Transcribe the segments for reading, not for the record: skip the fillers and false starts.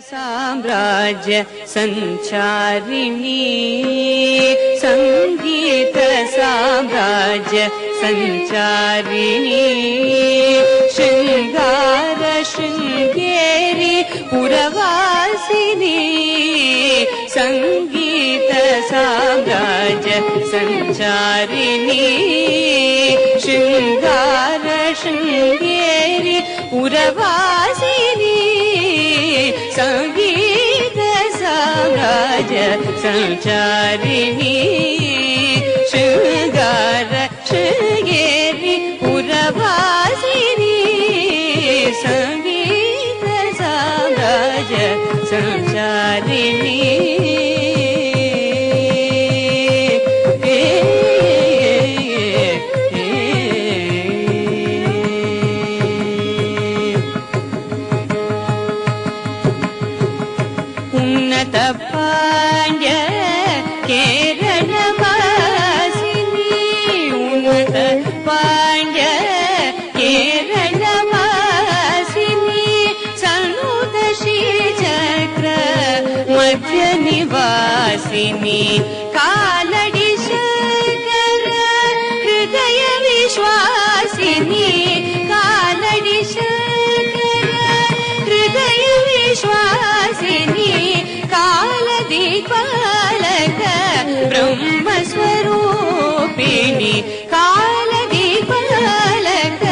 साम्राज्य संचारिणी संगीत साम्राज्य संचारिणी शृंगार शृंगेरी पुरवासिनी संगीत साम्राज्य संचारिणी शृंगार शृंगेरी पुरवासिनी संगीत साम्राज्य संचारिणी शृंगार शृंगेरी पुरवासिनी संगीत साम्राज्य संचारिणी उन्नत पांड्य केरलवासिनी उन्नत पांड्य केरलवासिनी सन्नुत श्रीचक्र मध्य निवासिनी कालड़ी शंकर हृदय विश्वासिनी कालड़ी शंकर हृदय विश्वासिनी कालदीपालक ब्रह्मस्वरूपिणी कालदीपालक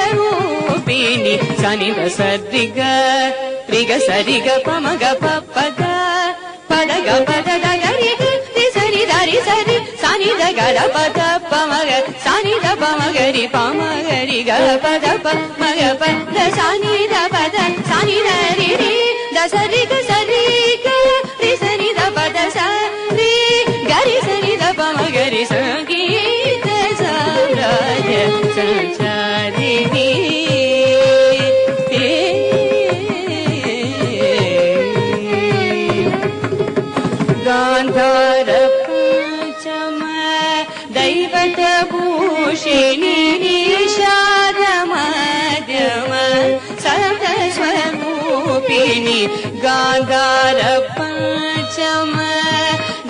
ब्रह्मस्वरूपिणी सनिध सद्रिग ऋग सरिग पमग पपग पदग पदग गरिग सरि दरि सरि सनिध गद पद पमग सनिध पमगरि पमगरि ग पद पमग पद सनिध पद सनिध रि रि दसरि ग सरि ग रि सनि द पद सरि गरि सनि द पमगरि संगीत साम्राज्य संचारिणी गांधार पंचम दैवत भूषिणी निषाद मध्यम सप्तस्वरूपिणी गांधार पंचम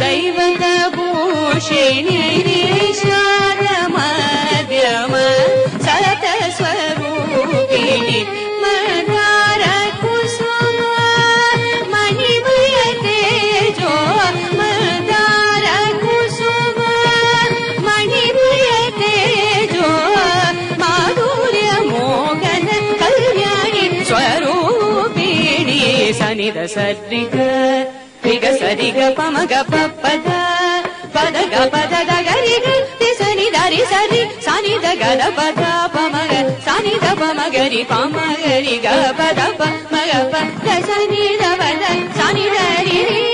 दैवत भूषिणी निषाद मध्यम सप्तस्वरूपिणी मदार कुसुम मणिमय तेजो मदार कुसुम मणिमय तेजो माधुर्य मोहन कल्याणी स्वरूपिणी सनिध सद्रिग ऋग सरिग पमग पपद पदग पदग गरिग सनि दरि सरि सनि द गद पद पमग सनि द पमगरि पमगरि ग पद पमग पद सनि द पद सनि द रि